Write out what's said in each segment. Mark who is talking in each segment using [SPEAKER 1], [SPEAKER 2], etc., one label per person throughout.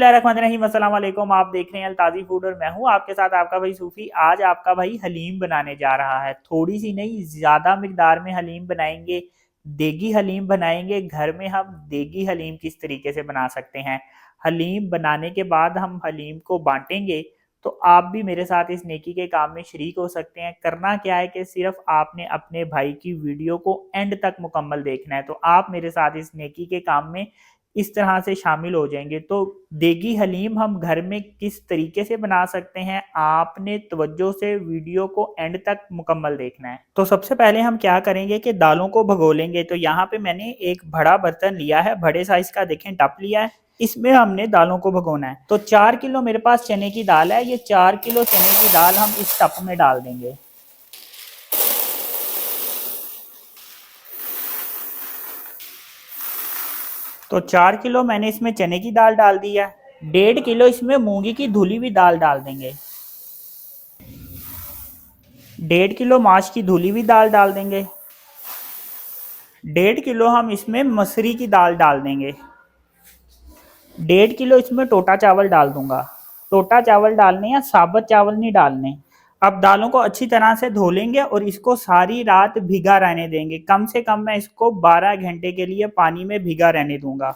[SPEAKER 1] बिस्मिल्लाहिर्रहमानिर्रहीम, अस्सलाम वालेकुम। आप देख रहे हैं अल्ताजी फूड और मैं हूं आपके साथ आपका भाई सूफी। आज आपका भाई हलीम बनाने जा रहा है। थोड़ी सी नहीं, ज़्यादा मिकदार में हलीम बनाएंगे। देगी हलीम बनाएंगे। घर में हम देगी हलीम किस तरीके से बना सकते हैं, हलीम बनाने के बाद हम हलीम को बांटेंगे। तो आप भी मेरे साथ इस नेकी के काम में शरीक हो सकते हैं। करना क्या है कि सिर्फ आपने अपने भाई की वीडियो को एंड तक मुकम्मल देखना है, तो आप मेरे साथ इस नेकी के काम में इस तरह से शामिल हो जाएंगे। तो देगी हलीम हम घर में किस तरीके से बना सकते हैं, आपने तवज्जो से वीडियो को एंड तक मुकम्मल देखना है। तो सबसे पहले हम क्या करेंगे कि दालों को भगो लेंगे। तो यहाँ पे मैंने एक बड़ा बर्तन लिया है, बड़े साइज का देखें टप लिया है। इसमें हमने दालों को भगोना है। तो 4 किलो मेरे पास चने की दाल है। ये 4 किलो चने की दाल हम इस टप में डाल देंगे। तो 4 किलो मैंने इसमें चने की दाल डाल दी है। 1.5 किलो इसमें मूंगी की धुली हुई दाल डाल देंगे। 1.5 किलो माश की धुली हुई दाल डाल देंगे। 1.5 किलो हम इसमें मसूरी की दाल डाल देंगे। 1.5 किलो इसमें टोटा चावल डाल दूंगा। टोटा चावल डालने हैं, साबुत चावल नहीं डालने। अब दालों को अच्छी तरह से धो लेंगे और इसको सारी रात भिगा रहने देंगे। कम से कम मैं इसको 12 घंटे के लिए पानी में भिगा रहने दूंगा।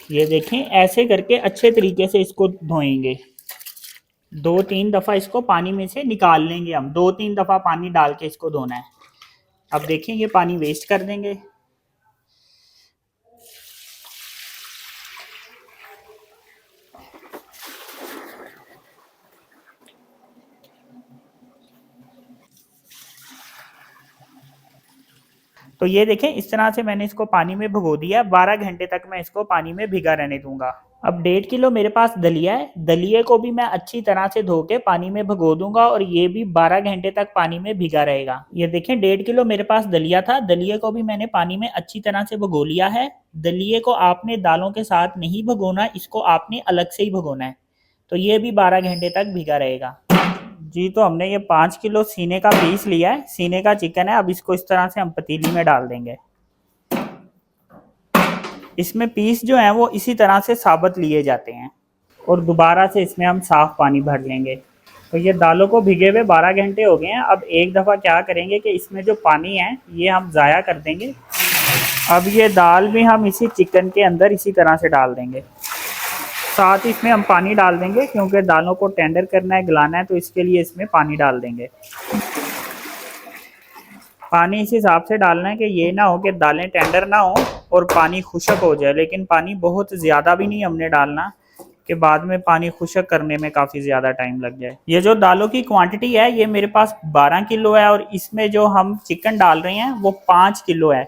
[SPEAKER 1] ये देखें, ऐसे करके अच्छे तरीके से इसको धोएंगे। 2-3 दफ़ा इसको पानी में से निकाल लेंगे। हम 2-3 दफ़ा पानी डाल के इसको धोना है। अब देखें, ये पानी वेस्ट कर देंगे। तो ये देखें, इस तरह से मैंने इसको पानी में भिगो दिया। 12 घंटे तक मैं इसको पानी में भिगा रहने दूंगा। अब 1.5 किलो मेरे पास दलिया है। दलिए को भी मैं अच्छी तरह से धो के पानी में भिगो दूंगा और ये भी 12 घंटे तक पानी में भिगा रहेगा। ये देखें, 1.5 किलो मेरे पास दलिया था। दलिए को भी मैंने पानी में अच्छी तरह से भिगो लिया है। दलिए को आपने दालों के साथ नहीं भिगोना, इसको आपने अलग से ही भिगोना है। तो ये भी 12 घंटे तक भिगा रहेगा। जी, तो हमने ये 5 किलो सीने का पीस लिया है। सीने का चिकन है। अब इसको इस तरह से हम पतीली में डाल देंगे। इसमें पीस जो है वो इसी तरह से साबुत लिए जाते हैं और दोबारा से इसमें हम साफ पानी भर लेंगे। तो ये दालों को भिगे हुए 12 घंटे हो गए हैं। अब एक दफ़ा क्या करेंगे कि इसमें जो पानी है ये हम ज़ाया कर देंगे। अब ये दाल भी हम इसी चिकन के अंदर इसी तरह से डाल देंगे। साथ इसमें हम पानी डाल देंगे क्योंकि दालों को टेंडर करना है, गलाना है, तो इसके लिए इसमें पानी डाल देंगे। पानी इस हिसाब से डालना है कि ये ना हो कि दालें टेंडर ना हो और पानी खुशक हो जाए। लेकिन पानी बहुत ज़्यादा भी नहीं हमने डालना कि बाद में पानी खुशक करने में काफ़ी ज़्यादा टाइम लग जाए। ये जो दालों की क्वांटिटी है ये मेरे पास 12 किलो है और इसमें जो हम चिकन डाल रहे हैं वो 5 किलो है।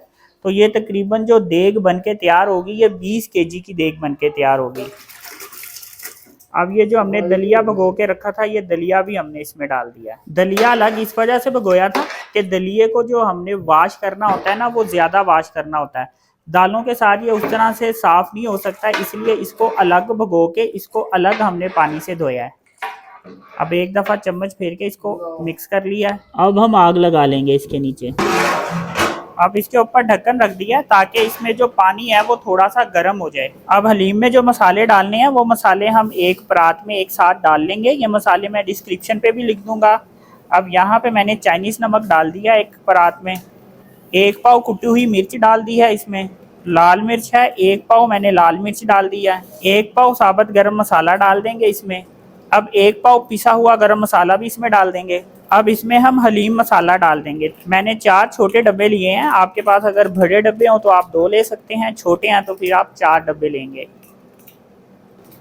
[SPEAKER 1] तो ये तकरीबन जो देग बन के तैयार होगी ये 20 केजी की देग बन के तैयार होगी। अब ये जो हमने दलिया भगो के रखा था ये दलिया भी हमने इसमें डाल दिया। दलिया अलग इस वजह से भगोया था कि दलिए को जो हमने वाश करना होता है ना, वो ज़्यादा वाश करना होता है। दालों के साथ ये उस तरह से साफ़ नहीं हो सकता, इसलिए इसको अलग भगो के इसको अलग हमने पानी से धोया है। अब एक दफ़ा चम्मच फेर के इसको मिक्स कर लिया है। अब हम आग लगा लेंगे इसके नीचे। अब इसके ऊपर ढक्कन रख दिया ताकि इसमें जो पानी है वो थोड़ा सा गर्म हो जाए। अब हलीम में जो मसाले डालने हैं वो मसाले हम एक परात में एक साथ डाल लेंगे। ये मसाले मैं डिस्क्रिप्शन पे भी लिख दूंगा। अब यहाँ पे मैंने चाइनीज़ नमक डाल दिया एक परात में। 1 पाव कुटी हुई मिर्च डाल दी है इसमें। लाल मिर्च है 1 पाव, मैंने लाल मिर्च डाल दिया है। 1 पाव साबुत गरम मसाला डाल देंगे इसमें। अब 1 पाव पिसा हुआ गरम मसाला भी इसमें डाल देंगे। अब इसमें हम हलीम मसाला डाल देंगे। मैंने 4 छोटे डब्बे लिए हैं। आपके पास अगर बड़े डब्बे हों तो आप 2 ले सकते हैं, छोटे हैं तो फिर आप 4 डब्बे लेंगे।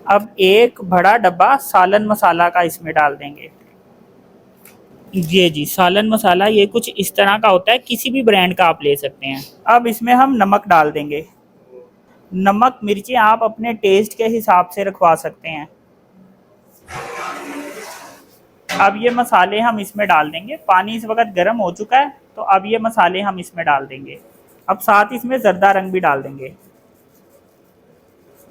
[SPEAKER 1] अब एक बड़ा डब्बा सालन मसाला का इसमें डाल देंगे। जी, सालन मसाला ये कुछ इस तरह का होता है, किसी भी ब्रांड का आप ले सकते हैं। अब इसमें हम नमक डाल देंगे। नमक मिर्ची आप अपने टेस्ट के हिसाब से रखवा सकते हैं। अब ये मसाले हम इसमें डाल देंगे। पानी इस वक्त गर्म हो चुका है तो अब ये मसाले हम इसमें डाल देंगे। अब साथ इसमें ज़र्दा रंग भी डाल देंगे।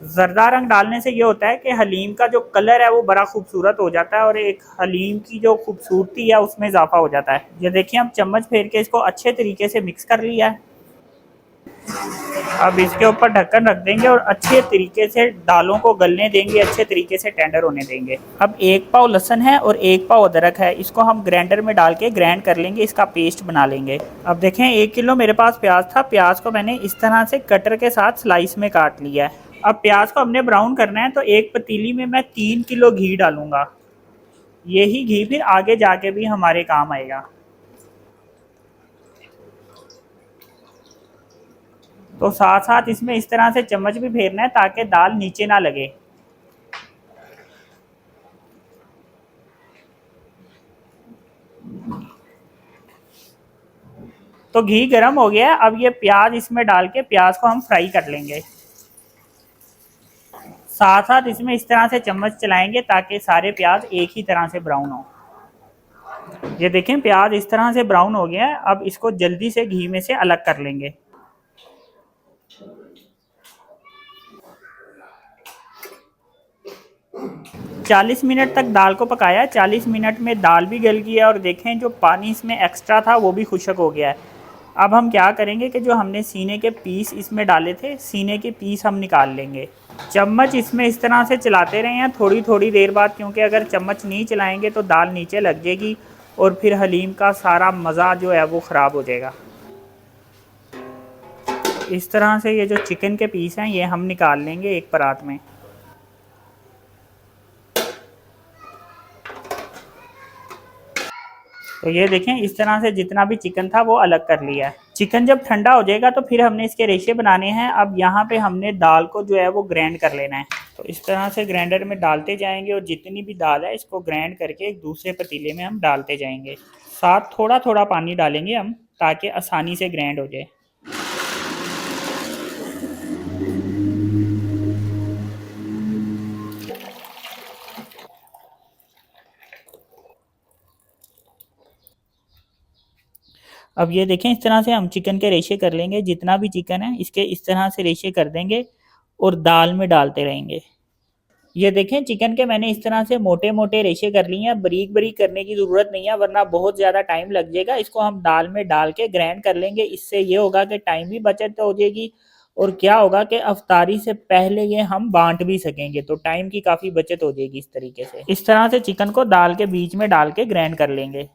[SPEAKER 1] जरदा रंग डालने से ये होता है कि हलीम का जो कलर है वो बड़ा खूबसूरत हो जाता है और एक हलीम की जो खूबसूरती है उसमें इजाफा हो जाता है। ये देखिए हम चम्मच फेर के इसको अच्छे तरीके से मिक्स कर लिया है। अब इसके ऊपर ढक्कन रख देंगे और अच्छे तरीके से दालों को गलने देंगे, अच्छे तरीके से टेंडर होने देंगे। अब 1 पाव लहसन है और 1 पाव अदरक है, इसको हम ग्राइंडर में डाल के ग्राइंड कर लेंगे, इसका पेस्ट बना लेंगे। अब देखें 1 किलो मेरे पास प्याज था, प्याज को मैंने इस तरह से कटर के साथ स्लाइस में काट लिया है। अब प्याज को हमने ब्राउन करना है तो एक पतीली में मैं 3 किलो घी डालूंगा। यही घी फिर आगे जाके भी हमारे काम आएगा। तो साथ साथ इसमें इस तरह से चम्मच भी फेरना है ताकि दाल नीचे ना लगे। तो घी गर्म हो गया है, अब ये प्याज इसमें डाल के प्याज को हम फ्राई कर लेंगे। साथ साथ इसमें इस तरह से चम्मच चलाएंगे ताकि सारे प्याज एक ही तरह से ब्राउन हो। ये देखें प्याज इस तरह से ब्राउन हो गया है, अब इसको जल्दी से घी में से अलग कर लेंगे। 40 मिनट तक दाल को पकाया, 40 मिनट में दाल भी गल गई है और देखें जो पानी इसमें एक्स्ट्रा था वो भी खुश्क हो गया है। अब हम क्या करेंगे कि जो हमने सीने के पीस इसमें डाले थे, सीने के पीस हम निकाल लेंगे। चम्मच इसमें इस तरह से चलाते रहे हैं थोड़ी थोड़ी देर बाद, क्योंकि अगर चम्मच नहीं चलाएंगे तो दाल नीचे लग जाएगी और फिर हलीम का सारा मज़ा जो है वो ख़राब हो जाएगा। इस तरह से ये जो चिकन के पीस हैं ये हम निकाल लेंगे एक परात में। तो ये देखें इस तरह से जितना भी चिकन था वो अलग कर लिया है। चिकन जब ठंडा हो जाएगा तो फिर हमने इसके रेशे बनाने हैं। अब यहाँ पे हमने दाल को जो है वो ग्राइंड कर लेना है। तो इस तरह से ग्राइंडर में डालते जाएंगे और जितनी भी दाल है इसको ग्राइंड करके एक दूसरे पतीले में हम डालते जाएंगे। साथ थोड़ा थोड़ा पानी डालेंगे हम ताकि आसानी से ग्राइंड हो जाए। अब ये देखें इस तरह से हम चिकन के रेशे कर लेंगे, जितना भी चिकन है इसके इस तरह से रेशे कर देंगे और दाल में डालते रहेंगे। ये देखें चिकन के मैंने इस तरह से मोटे मोटे रेशे कर लिए हैं, बारीक बारीक करने की ज़रूरत नहीं है वरना बहुत ज़्यादा टाइम लग जाएगा। इसको हम दाल में डाल के ग्राइंड कर लेंगे, इससे ये होगा कि टाइम भी बचत हो जाएगी और क्या होगा कि अफ्तारी से पहले ये हम बांट भी सकेंगे, तो टाइम की काफ़ी बचत हो जाएगी। इस तरीके से इस तरह से चिकन को दाल के बीच में डाल के ग्राइंड कर लेंगे।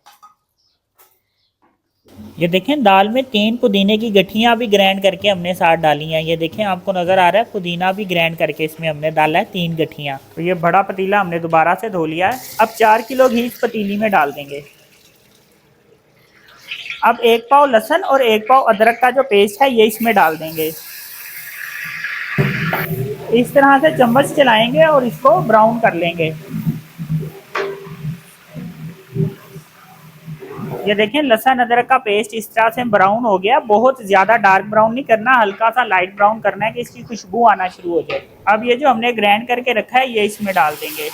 [SPEAKER 1] ये देखें दाल में 3 पुदीने की गठियाँ भी ग्राइंड करके हमने साथ डाली हैं। ये देखें आपको नज़र आ रहा है पुदीना भी ग्राइंड करके इसमें हमने डाला है 3 गठियाँ। तो ये बड़ा पतीला हमने दोबारा से धो लिया है। अब 4 किलो घी इस पतीली में डाल देंगे। अब 1 पाव लहसुन और 1 पाव अदरक का जो पेस्ट है ये इसमें डाल देंगे। इस तरह से चम्मच चलाएंगे और इसको ब्राउन कर लेंगे। ये देखें लहसुन अदरक का पेस्ट इस तरह से ब्राउन हो गया। बहुत ज़्यादा डार्क ब्राउन नहीं करना, हल्का सा लाइट ब्राउन करना है कि इसकी खुशबू आना शुरू हो जाए। अब ये जो हमने ग्राइंड करके रखा है ये इसमें डाल देंगे।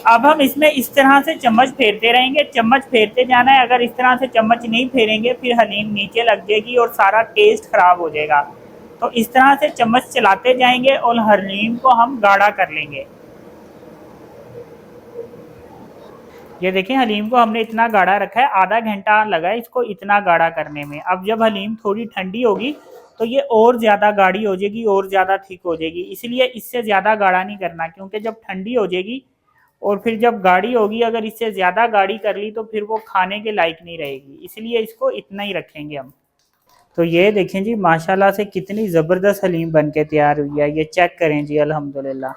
[SPEAKER 1] अब हम इसमें इस तरह से चम्मच फेरते रहेंगे, चम्मच फेरते जाना है। अगर इस तरह से चम्मच नहीं फेरेंगे फिर हलीम नीचे लग जाएगी और सारा टेस्ट खराब हो जाएगा। तो इस तरह से चम्मच चलाते जाएंगे और हलीम को हम गाढ़ा कर लेंगे। ये देखें हलीम को हमने इतना गाढ़ा रखा है, आधा घंटा लगा है इसको इतना गाढ़ा करने में। अब जब हलीम थोड़ी ठंडी होगी तो ये और ज़्यादा गाढ़ी हो जाएगी और ज़्यादा थिक हो जाएगी, इसलिए इससे ज़्यादा गाढ़ा नहीं करना, क्योंकि जब ठंडी हो जाएगी और फिर जब गाढ़ी होगी अगर इससे ज़्यादा गाढ़ी कर ली तो फिर वो खाने के लायक नहीं रहेगी, इसलिए इसको इतना ही रखेंगे हम। तो ये देखें जी माशाल्लाह से कितनी ज़बरदस्त हलीम बन के तैयार हुई है, ये चेक करें जी अल्हम्दुलिल्लाह।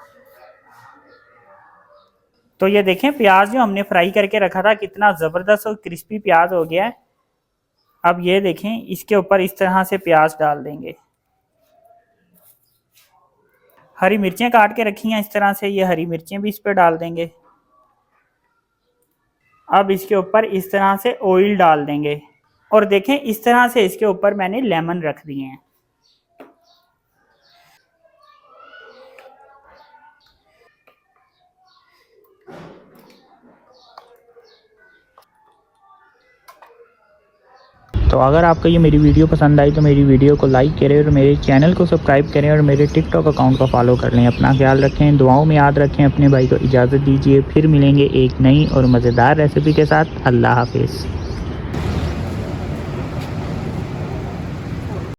[SPEAKER 1] तो ये देखें प्याज जो हमने फ्राई करके रखा था कितना ज़बरदस्त और क्रिस्पी प्याज हो गया है। अब ये देखें इसके ऊपर इस तरह से प्याज डाल देंगे। हरी मिर्चें काट के रखी हैं इस तरह से, ये हरी मिर्चें भी इस पर डाल देंगे। अब इसके ऊपर इस तरह से ऑयल डाल देंगे और देखें इस तरह से इसके ऊपर मैंने लेमन रख दिए हैं। तो अगर आपको ये मेरी वीडियो पसंद आई तो मेरी वीडियो को लाइक करें और मेरे चैनल को सब्सक्राइब करें और मेरे टिकटॉक अकाउंट को फॉलो कर लें। अपना ख्याल रखें, दुआओं में याद रखें। अपने भाई को इजाज़त दीजिए, फिर मिलेंगे एक नई और मज़ेदार रेसिपी के साथ। अल्लाह हाफिज़।